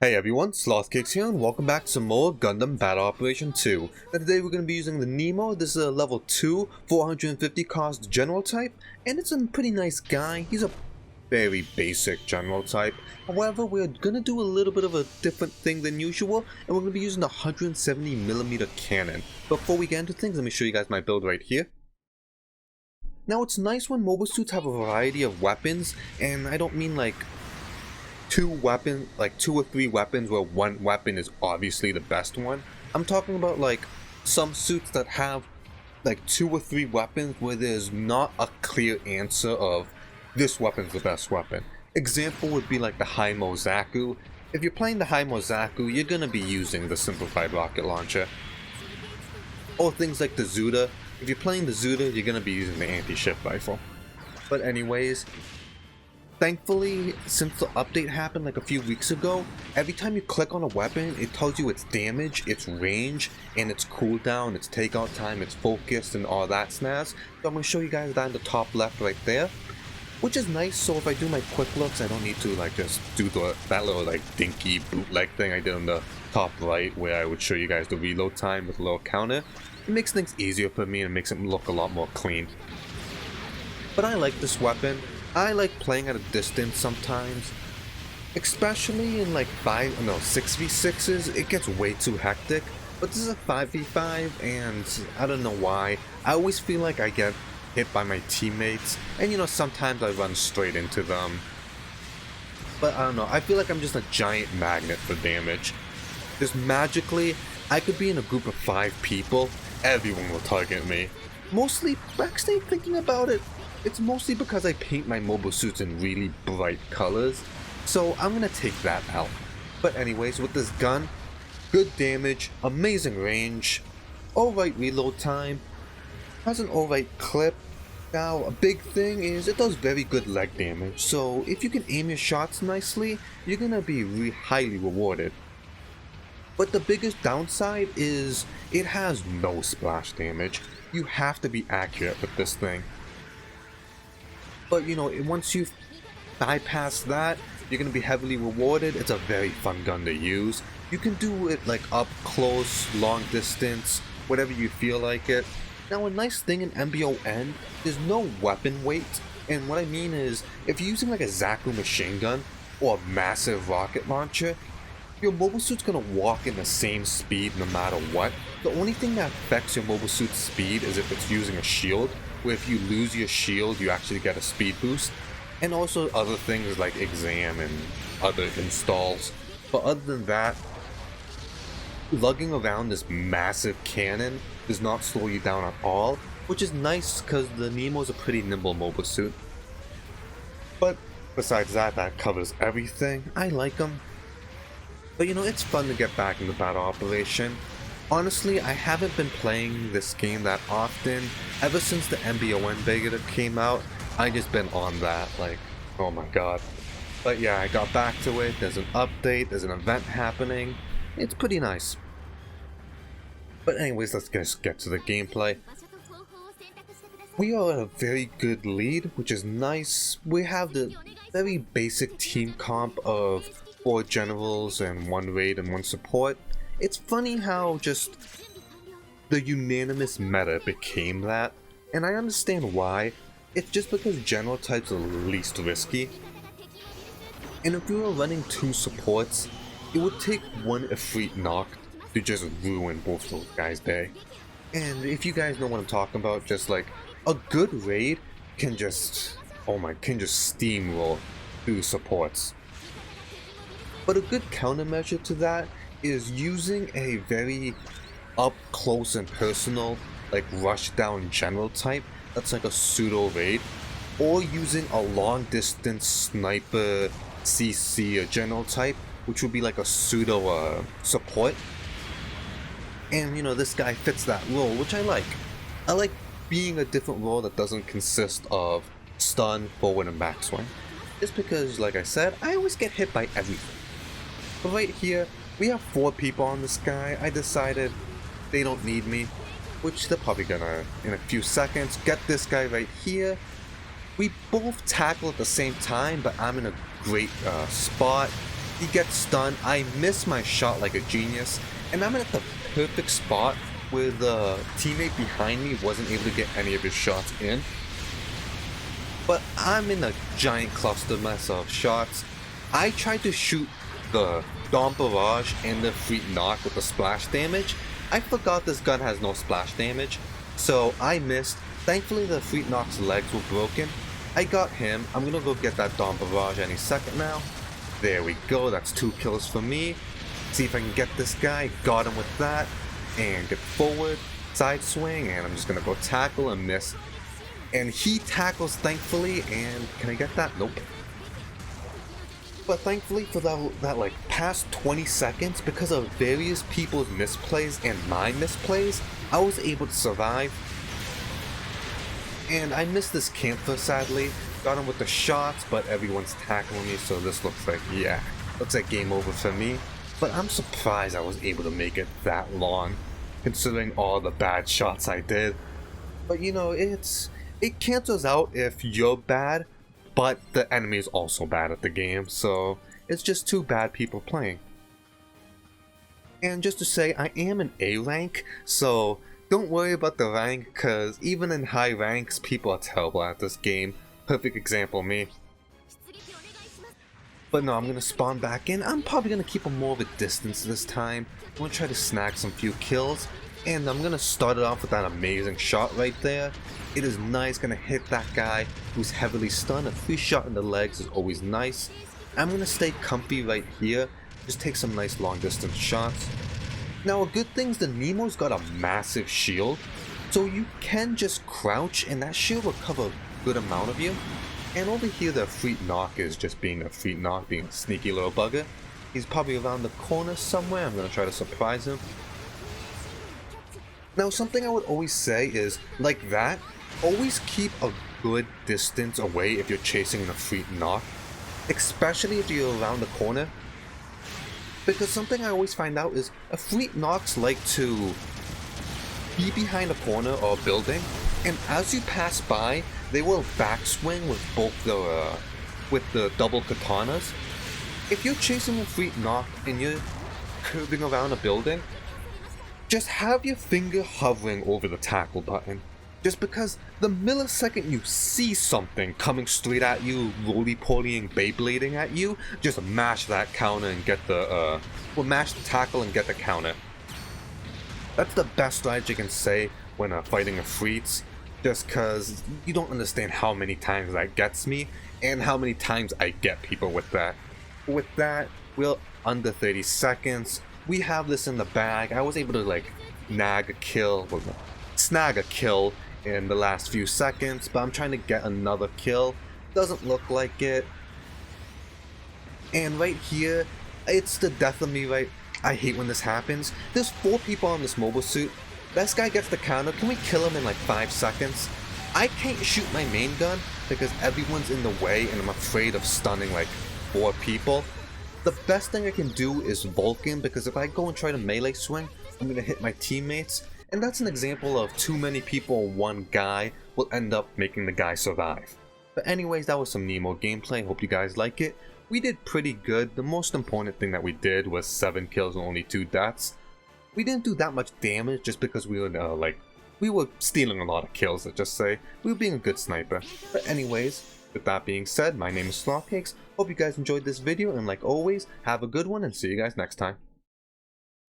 Hey everyone, Slothcakes here and welcome back to some more Gundam Battle Operation 2. Now today we're going to be using the Nemo. This is a level 2, 450 cost general type, and it's a pretty nice guy. He's a very basic general type. However, we're going to do a little bit of a different thing than usual, and we're going to be using the 170mm cannon. Before we get into things, let me show you guys my build right here. Now it's nice when mobile suits have a variety of weapons, and I don't mean like two or three weapons where one weapon is obviously the best one. I'm talking about like some suits that have like 2 or 3 weapons where there's not a clear answer of this weapon's the best weapon. Example would be like the Haimo Zaku. If you're playing the Haimo Zaku, you're gonna be using the simplified rocket launcher. Or things like the Zuda. If you're playing the Zuda, you're gonna be using the anti-ship rifle. But anyways, thankfully, since the update happened like a few weeks ago, every time you click on a weapon, it tells you its damage, its range, and its cooldown, its takeout time, its focus, and all that snaz. So I'm going to show you guys that in the top left right there, which is nice. So if I do my quick looks, I don't need to like just do that little like dinky bootleg thing I did on the top right, where I would show you guys the reload time with a little counter. It makes things easier for me and makes it look a lot more clean. But I like this weapon. I like playing at a distance sometimes, especially in like 6v6s, it gets way too hectic, but this is a 5v5 and I don't know why, I always feel like I get hit by my teammates, and you know, sometimes I run straight into them, but I don't know, I feel like I'm just a giant magnet for damage. Just magically, I could be in a group of 5 people, everyone will target me. Mostly, backstage thinking about it, it's mostly because I paint my mobile suits in really bright colors, so I'm gonna take that out. But anyways, with this gun, good damage, amazing range, alright reload time, has an alright clip. Now, a big thing is it does very good leg damage, so if you can aim your shots nicely, you're gonna be highly rewarded. But the biggest downside is it has no splash damage. You have to be accurate with this thing. But you know, once you bypass that, you're going to be heavily rewarded. It's a very fun gun to use. You can do it like up close, long distance, whatever you feel like it. Now a nice thing in MBON, there's no weapon weight. And what I mean is, if you're using like a Zaku machine gun or a massive rocket launcher, your mobile suit's going to walk in the same speed no matter what. The only thing that affects your mobile suit's speed is if it's using a shield, where if you lose your shield, you actually get a speed boost, and also other things like exam and other installs. But other than that, lugging around this massive cannon does not slow you down at all, which is nice because the Nemo is a pretty nimble mobile suit. But besides that, that covers everything. I like them. But you know, it's fun to get back into Battle Operation. Honestly, I haven't been playing this game that often. Ever since the MBON beta came out, I just been on that, like, oh my god. But yeah, I got back to it, there's an update, there's an event happening. It's pretty nice. But anyways, let's just get to the gameplay. We are at a very good lead, which is nice. We have the very basic team comp of 4 generals and 1 raid and 1 support. It's funny how just the unanimous meta became that, and I understand why. It's just because general types are least risky. And if we were running 2 supports, it would take 1 Ifrit knock to just ruin both those guys' day. And if you guys know what I'm talking about, just like a good raid can just steamroll through supports. But a good countermeasure to that is using a very up close and personal like rush down general type that's like a pseudo raid, or using a long distance sniper CC or general type, which would be like a pseudo support. And you know, this guy fits that role, which I like. I like being a different role that doesn't consist of stun, forward, and backswing, just because, like I said, I always get hit by everything. But right here, we have 4 people on this guy. I decided they don't need me, which they're probably gonna, in a few seconds, get this guy right here. We both tackle at the same time, but I'm in a great spot. He gets stunned, I miss my shot like a genius, and I'm at the perfect spot where the teammate behind me wasn't able to get any of his shots in. But I'm in a giant cluster mess of shots. I tried to shoot the Dom Barrage and the Freak Knock with the splash damage. I forgot this gun has no splash damage, so I missed. Thankfully the Freak Knock's legs were broken. I got him. I'm gonna go get that Dom Barrage any second now. There we go, that's 2 kills for me. See if I can get this guy. Got him with that. And get forward, side swing, and I'm just gonna go tackle and miss. And he tackles thankfully, and can I get that? Nope. But thankfully for that like past 20 seconds, because of various people's misplays and my misplays, I was able to survive. And I missed this camper sadly. Got him with the shots, but everyone's tackling me, so this looks like, yeah, looks like game over for me. But I'm surprised I was able to make it that long, considering all the bad shots I did. But you know, it cancels out if you're bad, but the enemy is also bad at the game, so it's just 2 bad people playing. And just to say, I am an A rank, so don't worry about the rank, cause even in high ranks, people are terrible at this game. Perfect example, me. But no, I'm gonna spawn back in. I'm probably gonna keep a more of a distance this time. I'm gonna try to snag some few kills, and I'm gonna start it off with that amazing shot right there. It is nice, gonna hit that guy who's heavily stunned. A free shot in the legs is always nice. I'm gonna stay comfy right here, just take some nice long distance shots. Now a good thing is the Nemo's got a massive shield, so you can just crouch and that shield will cover a good amount of you. And over here the Freak Knock is just being a Freak Knock, being a sneaky little bugger. He's probably around the corner somewhere. I'm gonna try to surprise him. Now something I would always say is, like that, always keep a good distance away if you're chasing the Freak Knock, especially if you're around the corner. Because something I always find out is a Freak Knocks like to be behind a corner or a building, and as you pass by, they will backswing with both the double katanas. If you're chasing a Freak Knock and you're curving around a building, just have your finger hovering over the tackle button. Just because the millisecond you see something coming straight at you, roly-polying, Beyblading at you, just mash that counter and get the, mash the tackle and get the counter. That's the best strategy I can say when fighting a Freaks, just cause you don't understand how many times that gets me, and how many times I get people with that. With that, we're under 30 seconds, we have this in the bag. I was able to like snag a kill in the last few seconds, but I'm trying to get another kill. Doesn't look like it. And right here, it's the death of me, right? I hate when this happens. There's 4 people on this mobile suit. This guy gets the counter. Can we kill him in like 5 seconds? I can't shoot my main gun because everyone's in the way and I'm afraid of stunning like 4 people. The best thing I can do is Vulcan, because if I go and try to melee swing, I'm gonna hit my teammates. And that's an example of too many people, one guy will end up making the guy survive. But anyways, that was some Nemo gameplay. Hope you guys like it. We did pretty good. The most important thing that we did was 7 kills and only 2 deaths. We didn't do that much damage just because we were we were stealing a lot of kills, let's just say. We were being a good sniper. But anyways, with that being said, my name is Slothcakes. Hope you guys enjoyed this video, and like always, have a good one and see you guys next time.